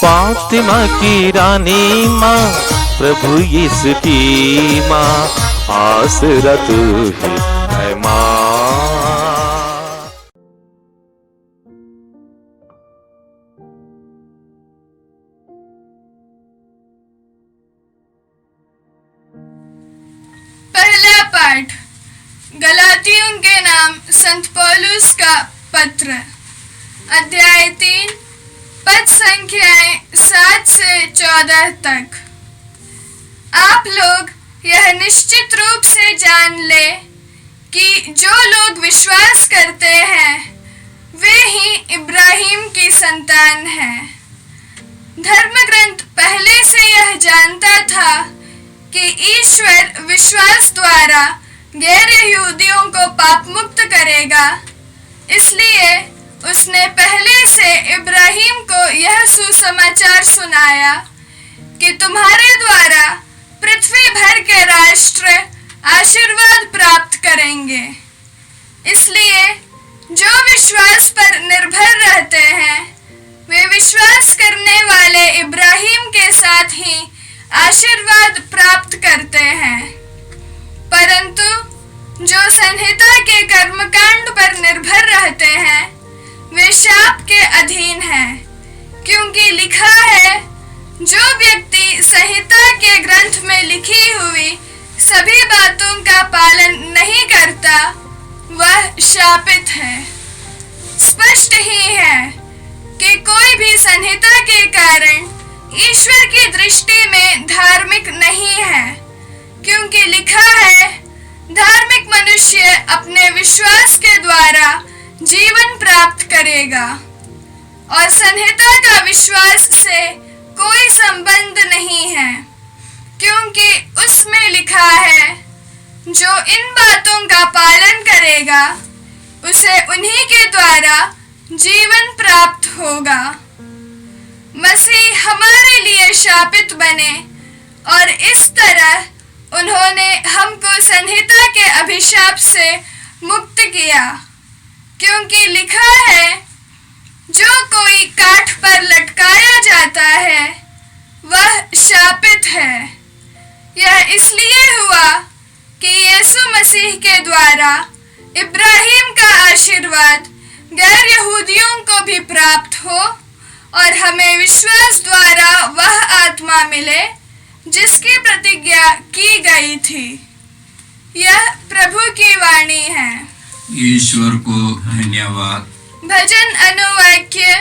फातिमा की रानी माँ, प्रभु यीशु की माँ, आसरा तू ही है माँ। पहला पाठ गलातियों के नाम संत पौलुस का पत्र, अध्याय 3, पद संख्याएं 7 से 14 तक। आप लोग यह निश्चित रूप से जान ले कि जो लोग विश्वास करते हैं वे ही इब्राहिम की संतान हैं। धर्म ग्रंथ पहले से यह जानता था कि ईश्वर विश्वास द्वारा गैर यहूदियों को पाप मुक्त करेगा, इसलिए उसने पहले से इब्राहिम को यह सुसमाचार सुनाया कि तुम्हारे द्वारा पृथ्वी भर के राष्ट्र आशीर्वाद प्राप्त करेंगे। इसलिए जो विश्वास पर निर्भर रहते हैं वे विश्वास करने वाले इब्राहिम के साथ ही आशीर्वाद प्राप्त करते हैं। परंतु जो संहिता के कर्मकांड पर निर्भर रहते हैं वे शाप के अधीन हैं, क्योंकि लिखा है, जो व्यक्ति संहिता के ग्रंथ में लिखी हुई सभी बातों का पालन नहीं करता वह शापित है। स्पष्ट ही है कि कोई भी संहिता के कारण ईश्वर की दृष्टि में धार्मिक नहीं है, क्योंकि लिखा है, धार्मिक मनुष्य अपने विश्वास के द्वारा जीवन प्राप्त करेगा। और संहिता का विश्वास से कोई संबंध नहीं है, क्योंकि उसमें लिखा है, जो इन बातों का पालन करेगा उसे उन्हीं के द्वारा जीवन प्राप्त होगा। मसीह हमारे लिए शापित बने और इस तरह उन्होंने हमको संहिता के अभिशाप से मुक्त किया, क्योंकि लिखा है, जो कोई काठ पर लटकाया जाता है वह शापित है। यह इसलिए हुआ कि यीशु मसीह के द्वारा इब्राहिम का आशीर्वाद गैर यहूदियों को भी प्राप्त हो और हमें विश्वास द्वारा वह आत्मा मिले जिसकी प्रतिज्ञा की गई थी। यह प्रभु की वाणी है। ईश्वर को धन्यवाद। भजन अनुवाक्य।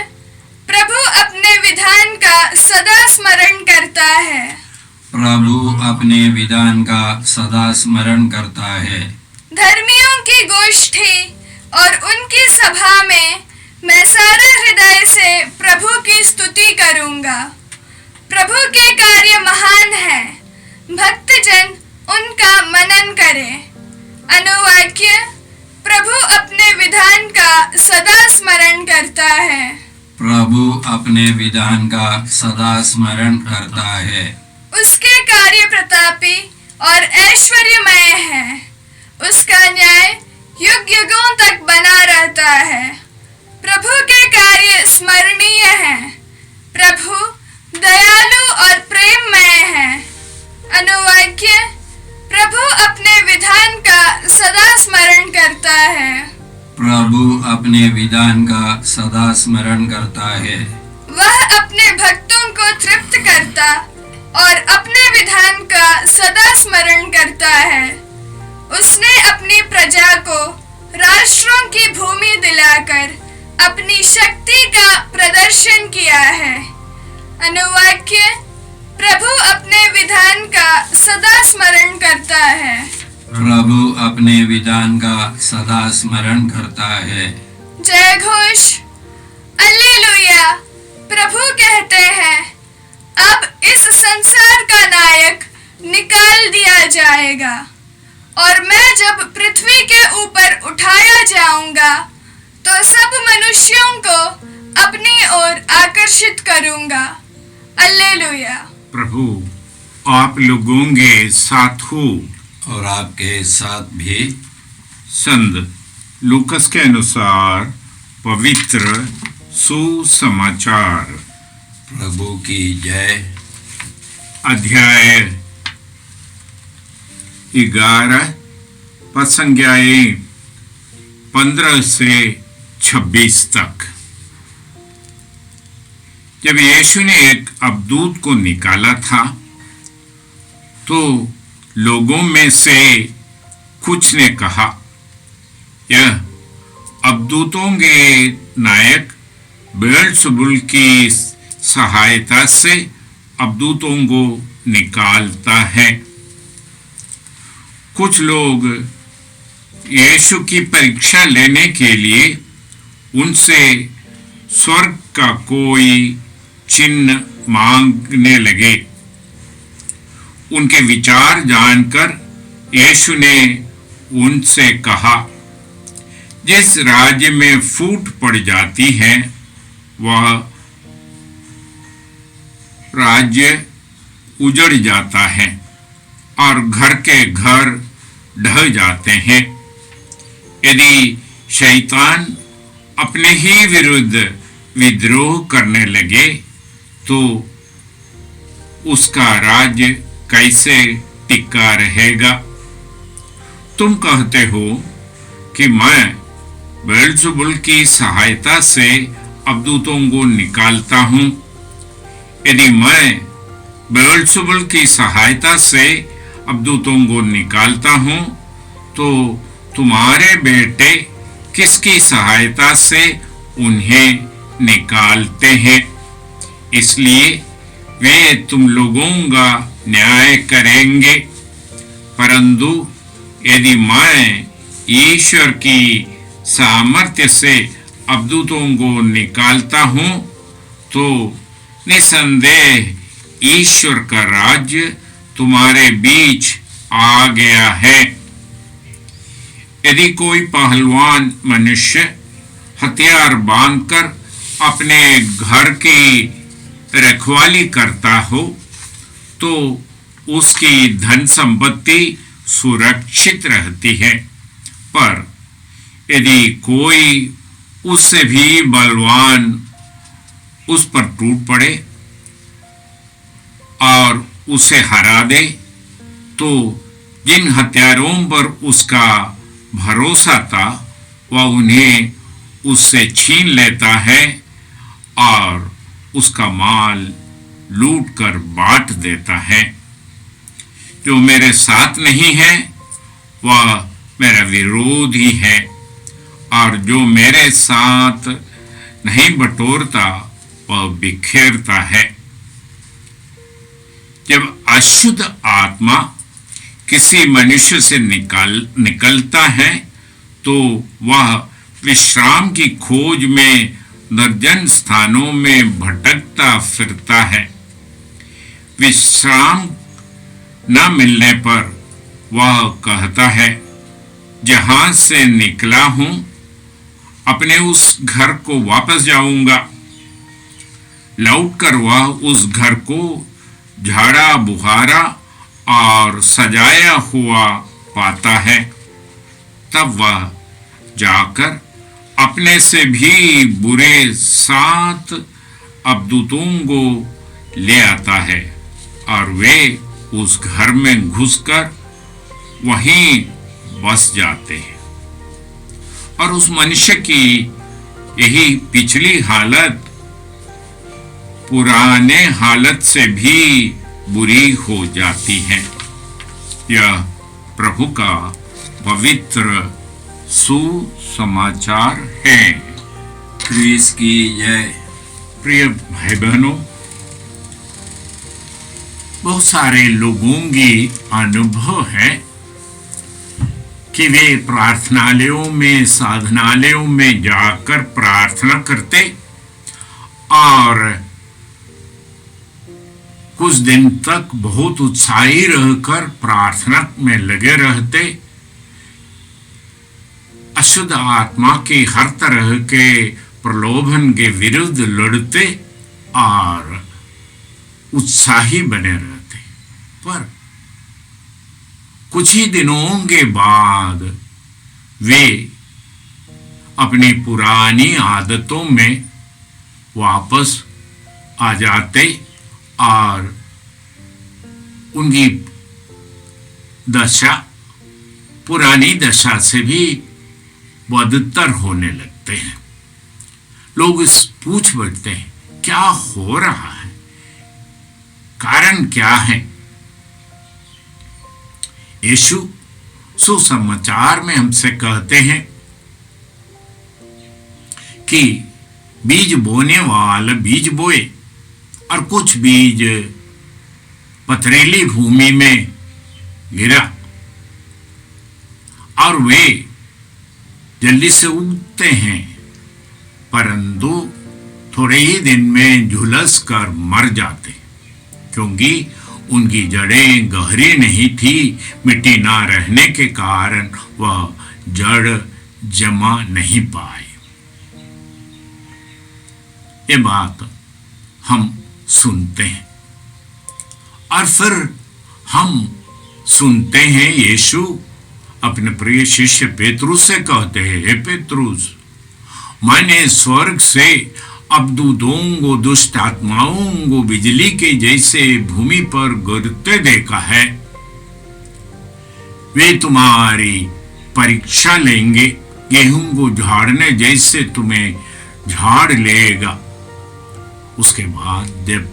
प्रभु अपने विधान का सदा स्मरण करता है। प्रभु अपने विधान का सदा स्मरण करता है। धर्मियों की गोष्ठी और उनकी सभा में मैं सारे हृदय से प्रभु की स्तुति करूंगा। प्रभु के कार्य महान हैं, भक्तजन उनका मनन करें। अनुवाक्य। प्रभु अपने विधान का सदा स्मरण करता है। प्रभु अपने विधान का सदा स्मरण करता है। उसके कार्य प्रतापी और ऐश्वर्यमय है। उसका न्याय युग युगों तक बना रहता है। प्रभु के कार्य स्मरणीय हैं। प्रभु दयालु और प्रेममय है। अनुवाक्य। प्रभु अपने विधान का सदा स्मरण करता है। प्रभु अपने विधान का सदा स्मरण करता है। वह अपने भक्तों को तृप्त करता और अपने विधान का सदा स्मरण करता है। उसने अपनी प्रजा को राष्ट्रों की भूमि दिलाकर अपनी शक्ति का प्रदर्शन किया है। अनुवाक्य। प्रभु अपने विधान का सदा स्मरण करता है। प्रभु अपने विधान का सदा स्मरण करता है। जय घोष। alleluia। प्रभु कहते हैं, अब इस संसार का नायक निकाल दिया जाएगा और मैं जब पृथ्वी के ऊपर उठाया जाऊंगा तो सब मनुष्यों को अपनी ओर आकर्षित करूंगा। alleluia। प्रभु आप लोगों के साथ हो और आपके साथ भी। संत लूकस के अनुसार पवित्र सुसमाचार। प्रभु की जय। अध्याय 11 पद संख्याएं 15 से 26 तक। जब यीशु ने एक अबदूत को निकाला था तो लोगों में से कुछ ने कहा, यह अबदूतों के नायक बेएल्ज़ेबूल की सहायता से अबदूतों को निकालता है। कुछ लोग यीशु की परीक्षा लेने के लिए उनसे स्वर्ग का कोई चिन्ह मांगने लगे। उनके विचार जानकर यीशु ने उनसे कहा, जिस राज्य में फूट पड़ जाती है वह राज्य उजड़ जाता है और घर के घर ढह जाते हैं। यदि शैतान अपने ही विरुद्ध विद्रोह करने लगे तो उसका राज्य कैसे टिका रहेगा? तुम कहते हो कि मैं बेएल्ज़ेबूल की सहायता से अबदूतों को निकालता हूं। यदि मैं बेएल्ज़ेबूल की सहायता से अबदूतों को निकालता हूं तो तुम्हारे बेटे किसकी सहायता से उन्हें निकालते हैं? इसलिए वे तुम लोगों का न्याय करेंगे। परंतु यदि मैं ईश्वर की सामर्थ्य से अबदूतों को निकालता हूं तो निसंदेह ईश्वर का राज्य तुम्हारे बीच आ गया है। यदि कोई पहलवान मनुष्य हथियार बांधकर अपने घर की रखवाली करता हो तो उसकी धन संपत्ति सुरक्षित रहती है। पर यदि कोई उससे भी बलवान उस पर टूट पड़े और उसे हरा दे तो जिन हथियारों पर उसका भरोसा था वह उन्हें उससे छीन लेता है और उसका माल लूट कर बांट देता है। जो मेरे साथ नहीं है वह मेरा विरोधी है और जो मेरे साथ नहीं बटोरता वह बिखेरता है। जब अशुद्ध आत्मा किसी मनुष्य से निकलता है तो वह विश्राम की खोज में निर्जन स्थानों में भटकता फिरता है। विश्राम न मिलने पर वह कहता है, जहां से निकला हूं अपने उस घर को वापस जाऊंगा। लौटकर वह उस घर को झाड़ा बुहारा और सजाया हुआ पाता है। तब वह जाकर अपने से भी बुरे 7 अबदूतों को ले आता है और वे उस घर में घुसकर वहीं बस जाते हैं। और उस मनुष्य की यही पिछली हालत पुराने हालत से भी बुरी हो जाती है। यह प्रभु का पवित्र सुसमाचार है। क्रिस की जय। प्रिय भाई बहनों, बहुत सारे लोगों की अनुभव है कि वे प्रार्थनालयों में साधनालयों में जाकर प्रार्थना करते और कुछ दिन तक बहुत उत्साही रहकर प्रार्थना में लगे रहते, अशुद्ध आत्मा के हर तरह के प्रलोभन के विरुद्ध लड़ते और उत्साही बने रहते। पर कुछ ही दिनों के बाद वे अपनी पुरानी आदतों में वापस आ जाते और उनकी दशा पुरानी दशा से भी बदतर होने लगते हैं। लोग इस पूछ बैठते हैं, क्या हो रहा है, कारण क्या है? यीशु सुसमाचार में हमसे कहते हैं कि बीज बोने वाला बीज बोए और कुछ बीज पथरीली भूमि में गिरा और वे जल्दी से उगते हैं, परंतु थोड़े ही दिन में झुलस कर मर जाते, क्योंकि उनकी जड़ें गहरी नहीं थी। मिट्टी ना रहने के कारण वह जड़ जमा नहीं पाए। ये बात हम सुनते हैं और फिर हम सुनते हैं यीशु अपने प्रिय शिष्य पेतरुस से कहते हैं, हे पेतरुस, मैंने स्वर्ग से अबदूतों को, दुष्ट आत्माओं को बिजली के जैसे भूमि पर गिरते देखा है। वे तुम्हारी परीक्षा लेंगे, गेहूं को झाड़ने जैसे तुम्हें झाड़ लेगा। उसके बाद जब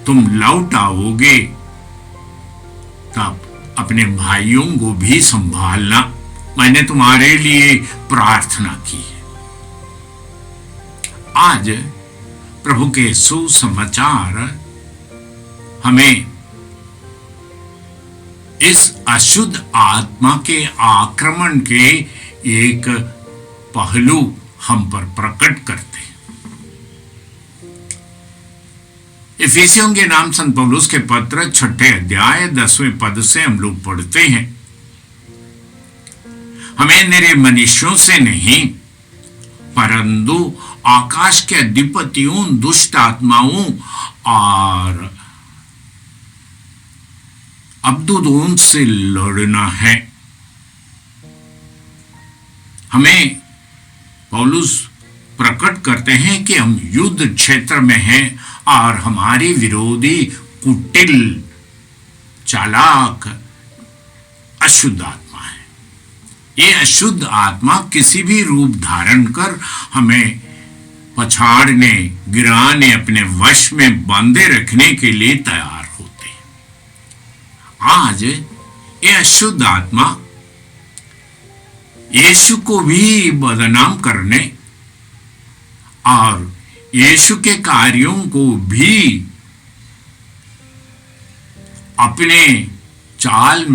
तुम लौट आओगे तब अपने भाइयों को भी संभालना। मैंने तुम्हारे लिए प्रार्थना की है। आज प्रभु के सुसमाचार हमें इस अशुद्ध आत्मा के आक्रमण के एक पहलू हम पर प्रकट करते हैं। इफिसियों के नाम संत पौलुस के पत्र 6 अध्याय 10वें पद से हम लोग पढ़ते हैं, हमें निरे मनुष्यों से नहीं परंतु आकाश के अधिपतियों, दुष्ट आत्माओं और अबदूतों से लड़ना है। हमें पौलुस प्रकट करते हैं कि हम युद्ध क्षेत्र में हैं और हमारी विरोधी कुटिल, चालाक, अशुद्ध आत्मा है। ये अशुद्ध आत्मा किसी भी रूप धारण कर हमें पछाड़ने, गिराने, अपने वश में बांधे रखने के लिए तैयार होते हैं। आज ये अशुद्ध आत्मा यीशु को भी बदनाम करने और यीशु के कार्यों को भी अपने जाल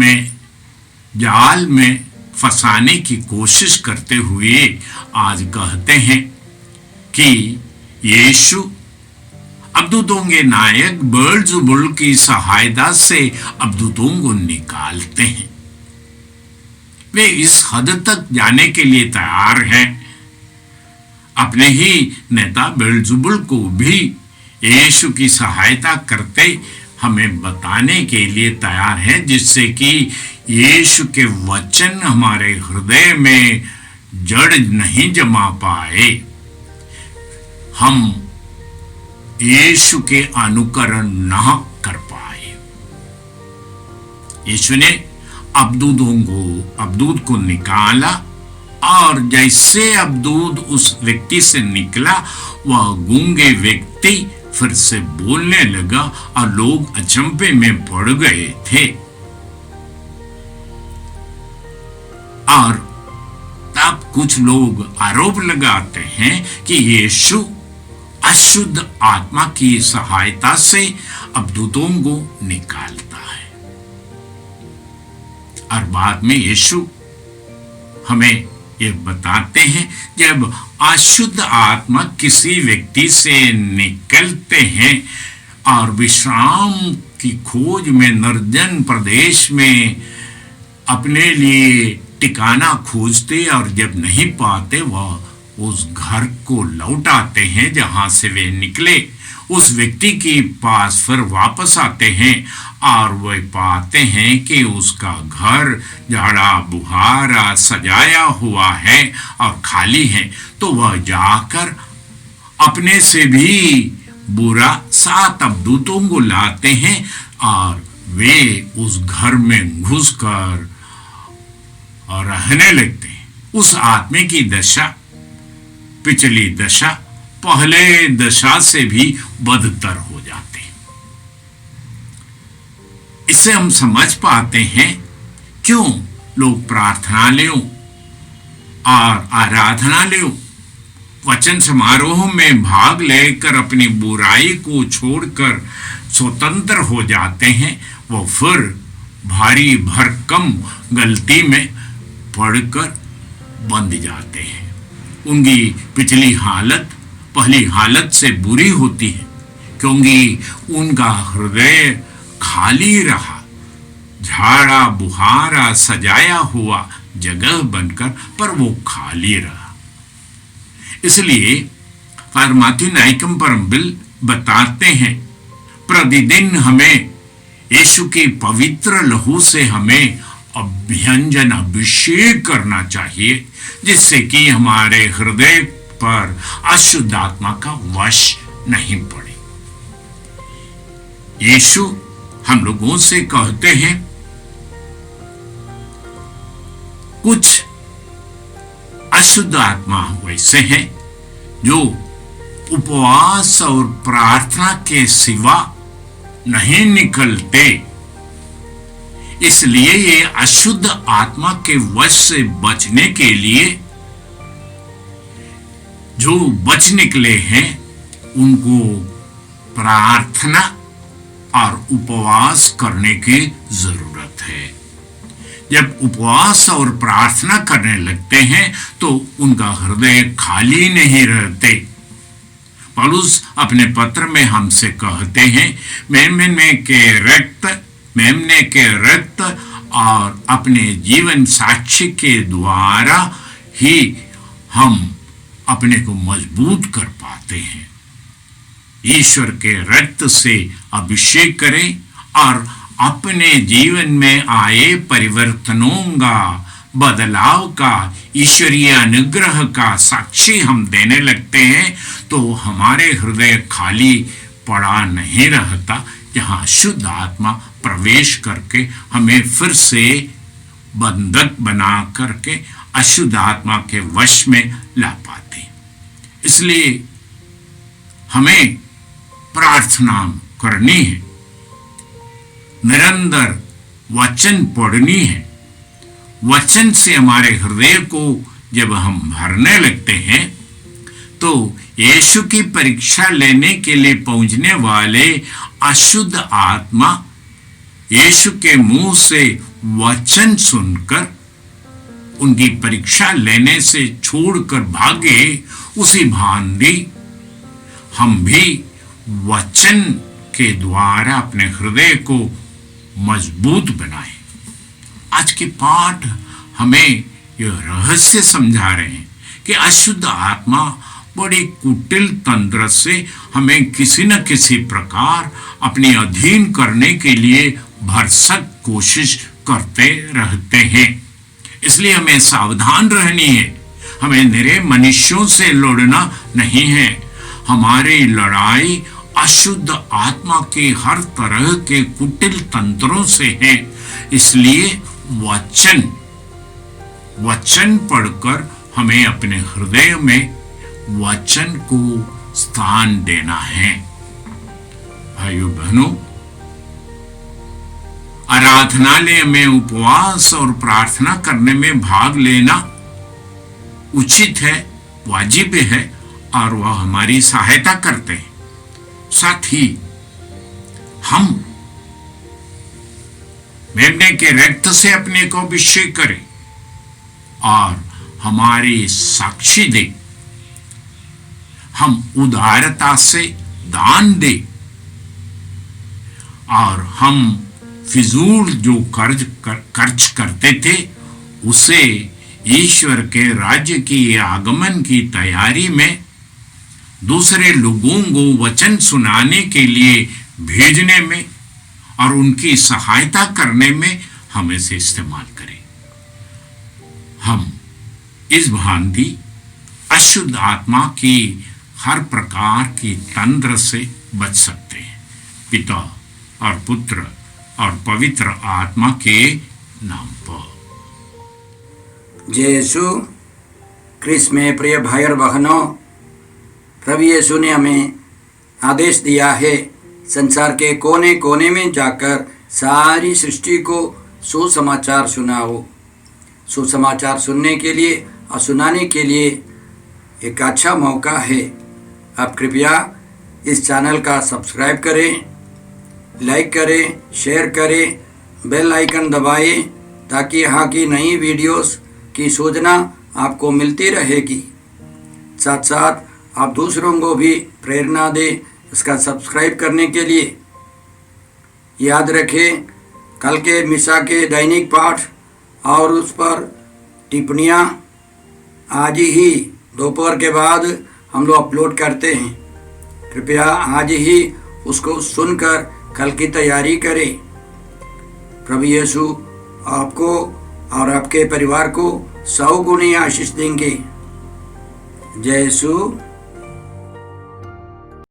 में फंसाने की कोशिश करते हुए आज कहते हैं कि यीशु अबदूतों के नायक बेल्ज़ेबुल की सहायता से अबदूतों को निकालते हैं। वे इस हद तक जाने के लिए तैयार हैं, अपने ही नेता बेल्ज़ेबुल को भी यीशु की सहायता करते हमें बताने के लिए तैयार हैं, जिससे कि यीशु के वचन हमारे हृदय में जड़ नहीं जमा पाए, हम यीशु के अनुकरण न कर पाए। यीशु ने अबदूत को निकाला और जैसे अबदूत उस व्यक्ति से निकला, वह गूंगे व्यक्ति फिर से बोलने लगा और लोग अचंभे में पड़ गए थे। और तब कुछ लोग आरोप लगाते हैं कि यीशु अशुद्ध आत्मा की सहायता से अबदूतों को निकालता है। और बाद में यीशु हमें ये बताते हैं, जब अशुद्ध आत्मा किसी व्यक्ति से निकलते हैं और विश्राम की खोज में निर्जन प्रदेश में अपने लिए ठिकाना खोजते और जब नहीं पाते, वह उस घर को लौट आते हैं जहां से वे निकले। उस व्यक्ति के पास फिर वापस आते हैं और वे पाते हैं कि उसका घर झाड़ा बुहारा सजाया हुआ है और खाली है। तो वह जाकर अपने से भी बुरा 7 अवदूतों को लाते हैं और वे उस घर में घुसकर और रहने लगते हैं। उस आत्मा की दशा, पिछली दशा पहले दशा से भी बदतर हो जाती है। इससे हम समझ पाते हैं क्यों लोग प्रार्थनालयों और आराधनालयों, वचन समारोह में भाग लेकर अपनी बुराई को छोड़कर स्वतंत्र हो जाते हैं। वो फिर भारी भरकम गलती में पड़कर बंध जाते हैं। उनकी पिछली हालत पहली हालत से बुरी होती है, क्योंकि उनका हृदय खाली रहा, झाड़ा बुहारा सजाया हुआ जगह बनकर, पर वो खाली रहा। इसलिए फादर मैथ्यू नाइकम परमबिल बताते हैं, प्रतिदिन हमें यीशु की पवित्र लहू से हमें अभ्यंजन अभिषेक करना चाहिए, जिससे कि हमारे हृदय पर अशुद्ध आत्मा का वश नहीं पड़े। यीशु हम लोगों से कहते हैं, कुछ अशुद्ध आत्मा वैसे हैं जो उपवास और प्रार्थना के सिवा नहीं निकलते। इसलिए ये अशुद्ध आत्मा के वश से बचने के लिए जो बच निकले हैं, उनको प्रार्थना और उपवास करने की जरूरत है। जब उपवास और प्रार्थना करने लगते हैं तो उनका हृदय खाली नहीं रहते। पौलुस अपने पत्र में हमसे कहते हैं, मेमने के रक्त और अपने जीवन साक्ष्य के द्वारा ही हम अपने को मजबूत कर पाते हैं। ईश्वर के रक्त से अभिषेक करें और अपने जीवन में आए परिवर्तनों का, बदलाव का, ईश्वरीय अनुग्रह का साक्षी हम देने लगते हैं, तो हमारे हृदय खाली पड़ा नहीं रहता, जहां शुद्ध आत्मा प्रवेश करके हमें फिर से बंधक बना करके अशुद्ध आत्मा के वश में ला पाते। इसलिए हमें प्रार्थना करनी है, निरंतर वचन पढ़नी है। वचन से हमारे हृदय को जब हम भरने लगते हैं तो यीशु की परीक्षा लेने के लिए पहुंचने वाले अशुद्ध आत्मा यीशु के मुंह से वचन सुनकर उनकी परीक्षा लेने से छोड़कर भागे, उसी भांति हम भी वचन के द्वारा अपने हृदय को मजबूत बनाएं। आज के पाठ हमें यह रहस्य समझा रहे हैं कि अशुद्ध आत्मा बड़ी कुटिल तंत्र से हमें किसी न किसी प्रकार अपने अधीन करने के लिए भरसक कोशिश करते रहते हैं। इसलिए हमें सावधान रहनी है। हमें निरे मनुष्यों से लड़ना नहीं है। हमारी लड़ाई अशुद्ध आत्मा के हर तरह के कुटिल तंत्रों से है। इसलिए वचन पढ़कर हमें अपने हृदय में वचन को स्थान देना है। भाइयों बहनों, आराधनालय में उपवास और प्रार्थना करने में भाग लेना उचित है, वाजिब है, और वह हमारी सहायता करते हैं। साथ ही हम मेमने के रक्त से अपने को अभिषेक करें और हमारी साक्षी दे। हम उदारता से दान दे और हम फिजूल जो खर्च करते थे उसे ईश्वर के राज्य की आगमन की तैयारी में दूसरे लोगों को वचन सुनाने के लिए भेजने में और उनकी सहायता करने में हम इसे इस्तेमाल करें। हम इस भांति अशुद्ध आत्मा की हर प्रकार की तंत्र से बच सकते हैं। पिता और पुत्र और पवित्र आत्मा के नाम पर। जय यीशु क्रिस्त में प्रिय भाई और बहनों, प्रभु यीशु ने हमें आदेश दिया है संसार के कोने कोने में जाकर सारी सृष्टि को सुसमाचार सुनाओ। सुसमाचार सुनने के लिए और सुनाने के लिए एक अच्छा मौका है। आप कृपया इस चैनल का सब्सक्राइब करें, लाइक करें, शेयर करें, बेल आइकन दबाएं ताकि यहाँ की नई वीडियोस की सूचना आपको मिलती रहेगी। साथ साथ आप दूसरों को भी प्रेरणा दें इसका सब्सक्राइब करने के लिए। याद रखें, कल के मिसा के दैनिक पाठ और उस पर टिप्पणियाँ आज ही दोपहर के बाद हम लोग अपलोड करते हैं। कृपया आज ही उसको सुनकर कल की तैयारी करें। प्रभु यीशु आपको और आपके परिवार को 100 गुनी आशीष देंगे। जय यीशु।